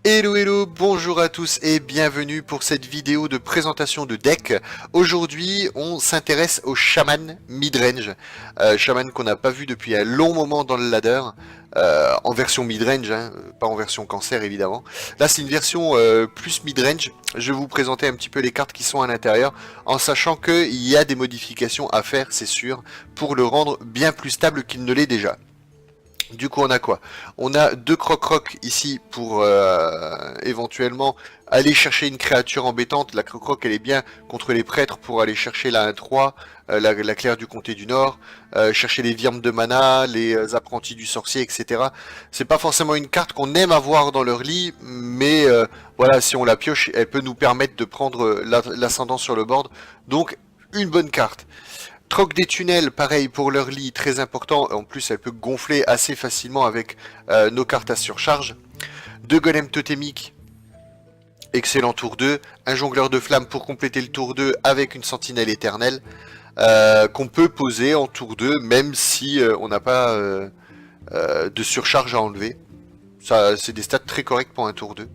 Hello hello, bonjour à tous et bienvenue pour cette vidéo de présentation de deck. Aujourd'hui on s'intéresse au Shaman midrange, Shaman qu'on n'a pas vu depuis un long moment dans le ladder, en version midrange, hein, pas en version cancer évidemment. Là c'est une version plus midrange, je vais vous présenter un petit peu les cartes qui sont à l'intérieur, en sachant qu'il y a des modifications à faire c'est sûr, pour le rendre bien plus stable qu'il ne l'est déjà. Du coup on a quoi? On a deux croc-croc ici pour éventuellement aller chercher une créature embêtante. La croc-croc elle est bien contre les prêtres pour aller chercher la 1-3, la claire du comté du Nord, chercher les virmes de mana, les apprentis du sorcier, etc. C'est pas forcément une carte qu'on aime avoir dans leur lit, mais voilà, si on la pioche, elle peut nous permettre de prendre l'ascendant sur le board. Donc une bonne carte. Troc des tunnels, pareil pour leur lit, très important. En plus, elle peut gonfler assez facilement avec nos cartes à surcharge. Deux golems totémiques, excellent tour 2. Un jongleur de flammes pour compléter le tour 2 avec une sentinelle éternelle. Qu'on peut poser en tour 2, même si on n'a pas de surcharge à enlever. Ça, c'est des stats très corrects pour un tour 2.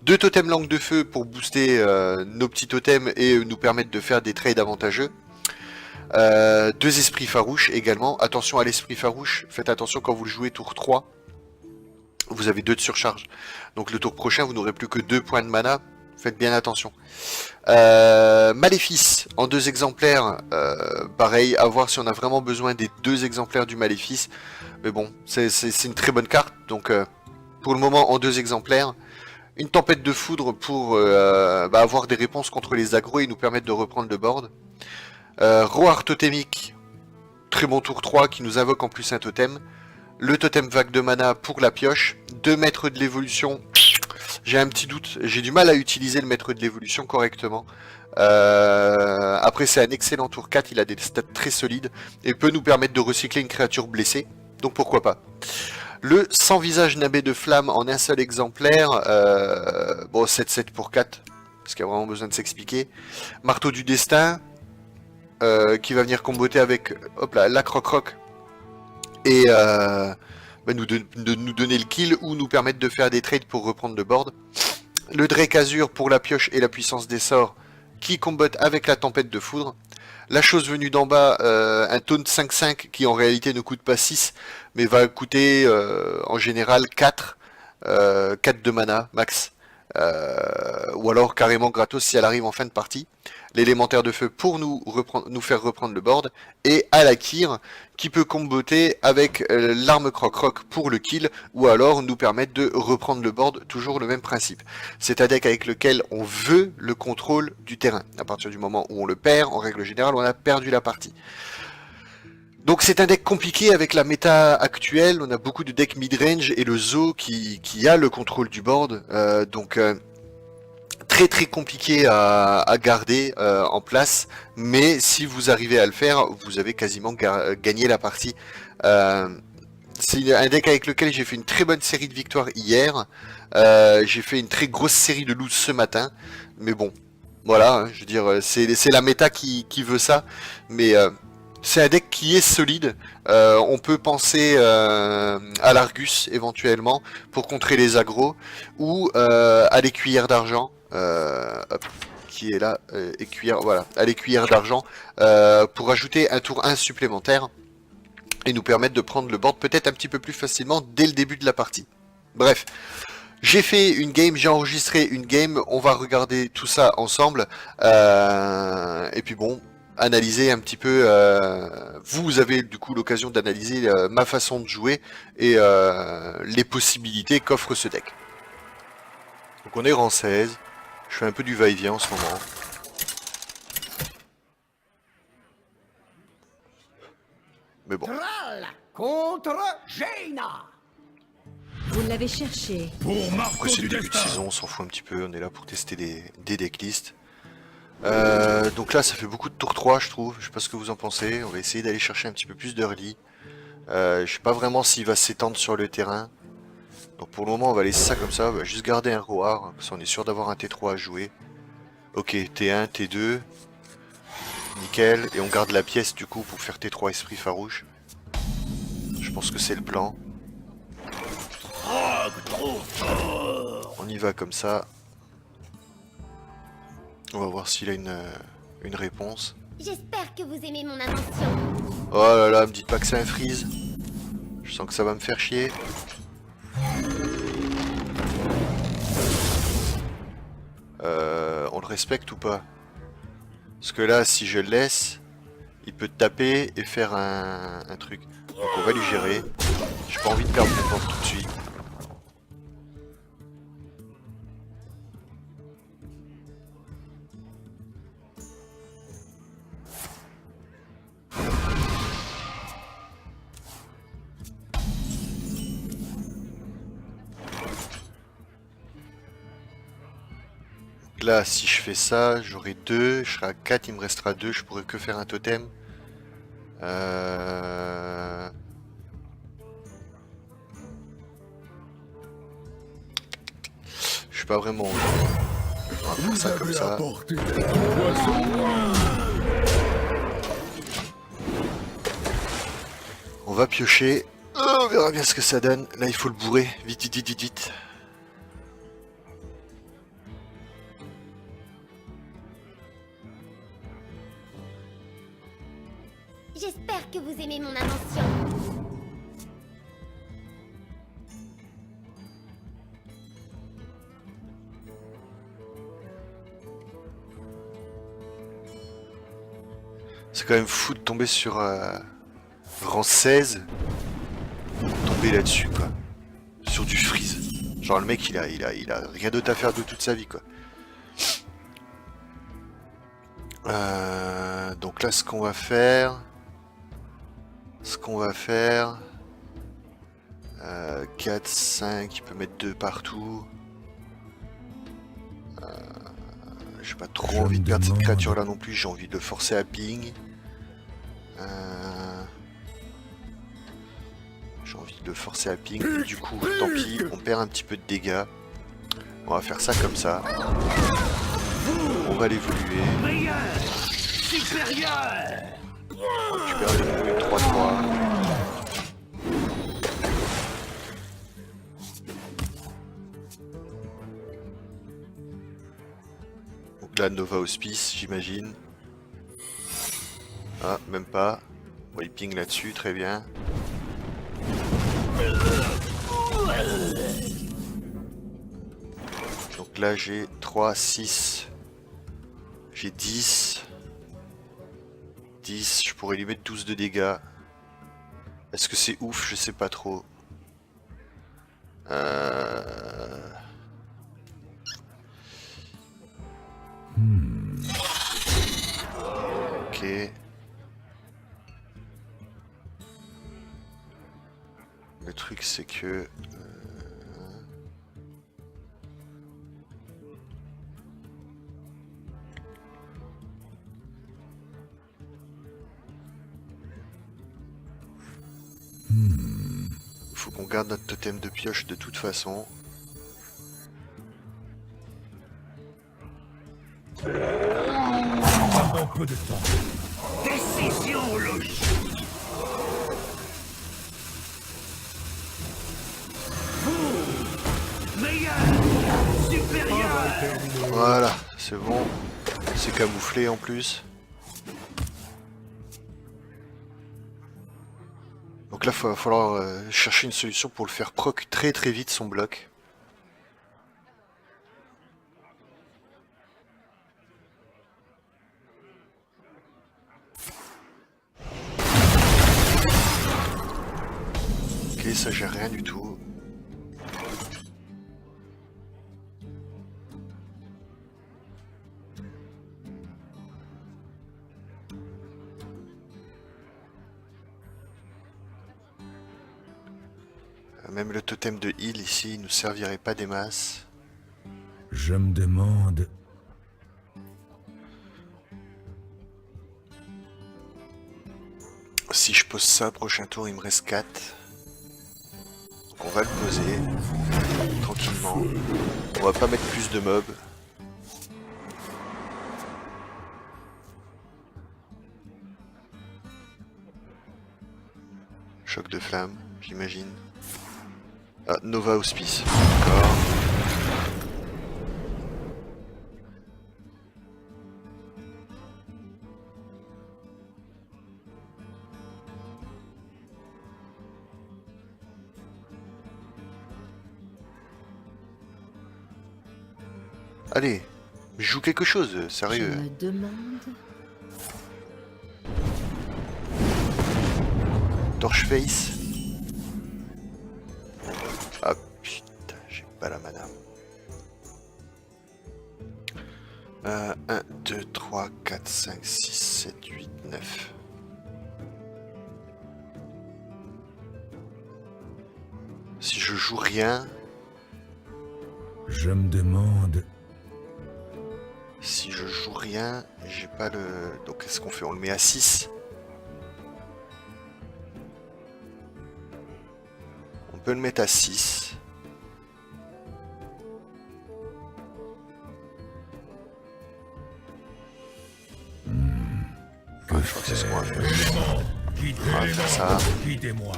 Deux totems langue de feu pour booster nos petits totems et nous permettre de faire des trades avantageux. Deux esprits farouches également. Attention à l'esprit farouche, faites attention quand vous le jouez tour 3. Vous avez 2 de surcharge. Donc le tour prochain, vous n'aurez plus que 2 points de mana. Faites bien attention. Maléfice en 2 exemplaires. Pareil, à voir si on a vraiment besoin des 2 exemplaires du Maléfice. Mais bon, c'est une très bonne carte. Donc pour le moment, en 2 exemplaires. Une tempête de foudre pour avoir des réponses contre les agros et nous permettre de reprendre le board. Roar totémique, très bon tour 3 qui nous invoque en plus un totem. Le totem vague de mana pour la pioche. 2 maîtres de l'évolution, j'ai un petit doute, j'ai du mal à utiliser le maître de l'évolution correctement. Après c'est un excellent tour 4, il a des stats très solides et peut nous permettre de recycler une créature blessée, donc pourquoi pas. Le sans visage nabé de flamme en un seul exemplaire, bon 7-7 pour 4, parce qu'il y a vraiment besoin de s'expliquer. Marteau du destin, qui va venir comboter avec hop là, la croc-croc et nous donner le kill ou nous permettre de faire des trades pour reprendre le board. Le Drake Azur pour la pioche et la puissance des sorts qui combotte avec la tempête de foudre. La chose venue d'en bas, un taunt 5-5 qui en réalité ne coûte pas 6 mais va coûter en général 4, 4 de mana max. Ou alors carrément gratos si elle arrive en fin de partie. L'élémentaire de feu pour nous faire reprendre le board, et Alakir qui peut comboter avec l'arme croc-croc pour le kill, ou alors nous permettre de reprendre le board, toujours le même principe. C'est un deck avec lequel on veut le contrôle du terrain. À partir du moment où on le perd, en règle générale, on a perdu la partie. Donc c'est un deck compliqué avec la méta actuelle, on a beaucoup de decks midrange et le Zo qui a le contrôle du board, très très compliqué à garder en place, mais si vous arrivez à le faire, vous avez quasiment gagné la partie. C'est un deck avec lequel j'ai fait une très bonne série de victoires hier, j'ai fait une très grosse série de lose ce matin, mais bon, voilà, hein, je veux dire, c'est la méta qui veut ça, mais c'est un deck qui est solide. On peut penser à l'Argus éventuellement pour contrer les agros, ou à l'écuyère d'argent, qui est là, écuyère, voilà, à l'écuyère d'argent, pour ajouter un tour 1 supplémentaire et nous permettre de prendre le board peut-être un petit peu plus facilement dès le début de la partie. Bref. J'ai fait une game, j'ai enregistré une game, on va regarder tout ça ensemble, et puis bon, analyser un petit peu, vous avez du coup l'occasion d'analyser ma façon de jouer et les possibilités qu'offre ce deck. Donc on est rang 16, je fais un peu du va-et-vient en ce moment. Mais bon. Thrall contre Jaina. Vous l'avez cherché. Pour Marco Après c'est du le début de destin. saison, on s'en fout un petit peu, on est là pour tester des decklists. Donc là ça fait beaucoup de tour 3 je trouve, je sais pas ce que vous en pensez, on va essayer d'aller chercher un petit peu plus d'early. Je sais pas vraiment s'il va s'étendre sur le terrain. Donc pour le moment on va laisser ça comme ça, on va juste garder un Roar, parce qu'on est sûr d'avoir un T3 à jouer. Ok, T1, T2. Nickel, et on garde la pièce du coup pour faire T3 esprit farouche. Je pense que c'est le plan. On On y va comme ça. On va voir s'il a une réponse. J'espère que vous aimez mon invention. Oh là là, me dites pas que c'est un freeze. Je sens que ça va me faire chier. On le respecte ou pas? Parce que là, si je le laisse, il peut taper et faire un truc. Donc on va lui gérer. J'ai pas envie de perdre mon temps tout de suite. Là, si je fais ça, j'aurai 2, je serai à 4, il me restera 2, je pourrais que faire un totem. Je suis pas vraiment... On va faire ça comme ça. On va piocher. On verra bien ce que ça donne. Là, il faut le bourrer. Vite, vite, vite, vite, vite. J'espère que vous aimez mon invention. C'est quand même fou de tomber sur rang 16. Tomber là-dessus, quoi. Sur du freeze. Genre le mec, il a rien d'autre à faire de toute sa vie, quoi. Donc là, ce qu'on va faire... 4, 5, il peut mettre 2 partout. J'ai pas trop envie de perdre cette créature là non plus, j'ai envie de le forcer à ping. Du coup, tant pis, on perd un petit peu de dégâts. On va faire ça comme ça. On va l'évoluer. On récupère le 3-3. Donc là, Nova Hospice, j'imagine. Ah, même pas. Bon, il ping là-dessus, très bien. Donc là, j'ai 3, 6. J'ai 10. 10, je pourrais lui mettre 12 de dégâts. Est-ce que c'est ouf? Je sais pas trop. Ok. Le truc c'est que... Il faut qu'on garde notre totem de pioche de toute façon. Un peu de temps. Décision logique. Vous, meilleur, supérieur. Voilà, c'est bon. C'est camouflé en plus. Donc là, il va falloir chercher une solution pour le faire proc très très vite son bloc. Ok, ça gère rien du tout. Même le totem de heal ici il nous servirait pas des masses. Je me demande... Si je pose ça, prochain tour il me reste 4. Donc on va le poser tranquillement. On va pas mettre plus de mobs. Choc de flamme, j'imagine. Ah, Nova Hospice. D'accord. allez, joue quelque chose, Je sérieux. me demande... Torchface. Ah putain, j'ai pas la mana. 1, 2, 3, 4, 5, 6, 7, 8, 9. Si je joue rien, Je me demande... si je joue rien, j'ai pas le... Donc qu'est-ce qu'on fait? On le met à 6. On peut le mettre à 6. Que je crois que c'est ce qu'on va faire. Éléments, On va faire ça. guidez-moi.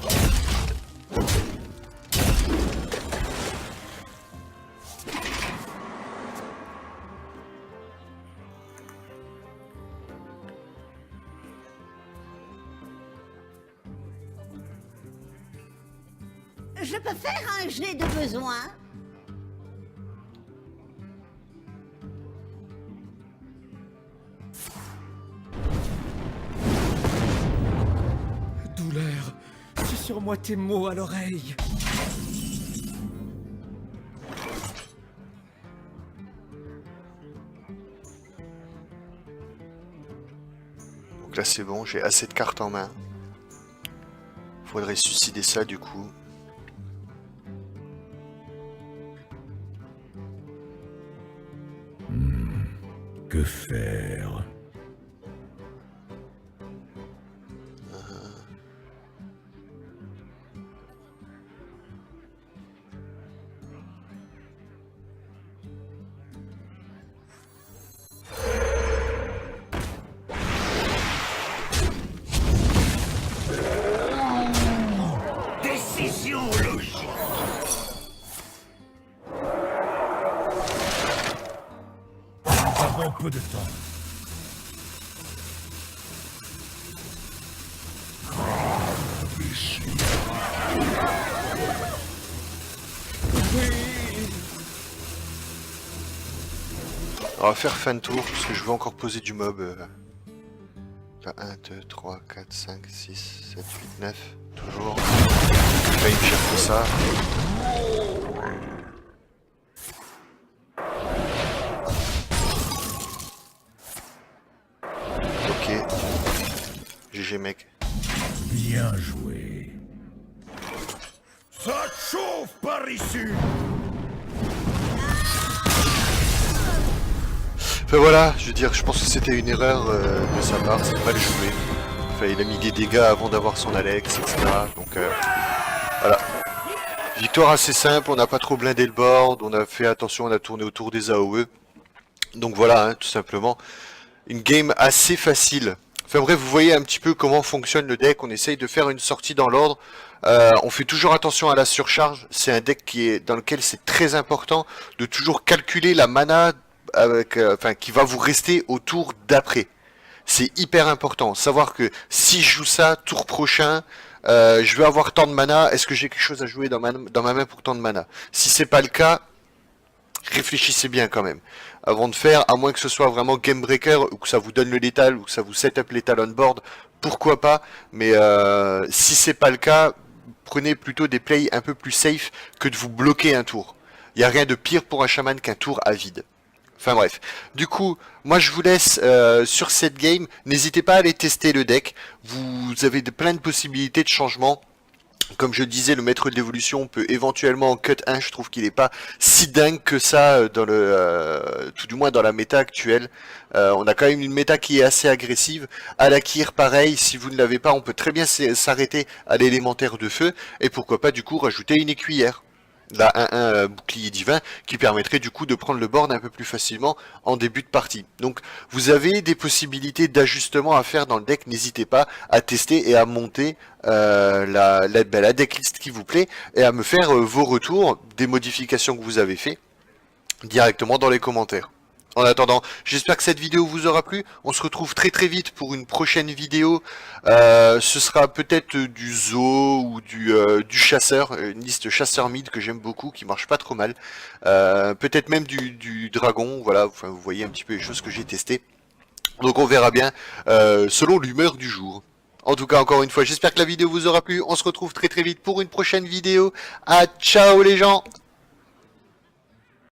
Je peux faire un jet de besoin? Douleur, susurre-moi tes mots à l'oreille. Donc là c'est bon, j'ai assez de cartes en main. Faudrait suicider ça du coup. Que faire? Décision logique. Nous avons peu de temps. On va faire fin de tour parce que je veux encore poser du mob. Là, 1, 2, 3, 4, 5, 6, 7, 8, 9. Toujours. Là il me cherche ça. Ok. GG mec. Bien joué. Ça chauffe par ici. Enfin voilà, je veux dire, je pense que c'était une erreur de sa part, c'est mal joué. Enfin, il a mis des dégâts avant d'avoir son Alex, etc. Donc voilà. Victoire assez simple, on n'a pas trop blindé le board, on a fait attention, on a tourné autour des AOE. Donc voilà, hein, tout simplement. Une game assez facile. Enfin bref, vous voyez un petit peu comment fonctionne le deck, on essaye de faire une sortie dans l'ordre. On fait toujours attention à la surcharge, c'est un deck dans lequel c'est très important de toujours calculer la mana avec, qui va vous rester au tour d'après. C'est hyper important, savoir que si je joue ça, tour prochain, je vais avoir tant de mana, est-ce que j'ai quelque chose à jouer dans ma main pour tant de mana? Si c'est pas le cas, réfléchissez bien quand même. Avant de faire, à moins que ce soit vraiment game breaker, ou que ça vous donne le létal, ou que ça vous set up létal on board, pourquoi pas, mais si c'est pas le cas, prenez plutôt des plays un peu plus safe que de vous bloquer un tour. Il n'y a rien de pire pour un chaman qu'un tour à vide. Enfin bref, du coup, moi je vous laisse sur cette game, n'hésitez pas à aller tester le deck, vous avez plein de possibilités de changement. Comme je disais, le maître de l'évolution peut éventuellement en cut 1, je trouve qu'il n'est pas si dingue que ça, dans tout du moins dans la méta actuelle. On a quand même une méta qui est assez agressive. À la Kyr, pareil, si vous ne l'avez pas, on peut très bien s'arrêter à l'élémentaire de feu, et pourquoi pas du coup rajouter une écuyère. La 1-1 bouclier divin qui permettrait du coup de prendre le board un peu plus facilement en début de partie. Donc vous avez des possibilités d'ajustement à faire dans le deck, n'hésitez pas à tester et à monter la decklist qui vous plaît et à me faire vos retours des modifications que vous avez fait directement dans les commentaires. En attendant, j'espère que cette vidéo vous aura plu. On se retrouve très très vite pour une prochaine vidéo. Ce sera peut-être du zoo ou du chasseur, une liste chasseur mid que j'aime beaucoup, qui marche pas trop mal. Peut-être même du dragon, voilà, enfin, vous voyez un petit peu les choses que j'ai testées. Donc on verra bien selon l'humeur du jour. En tout cas, encore une fois, j'espère que la vidéo vous aura plu. On se retrouve très très vite pour une prochaine vidéo. Ah, ciao les gens!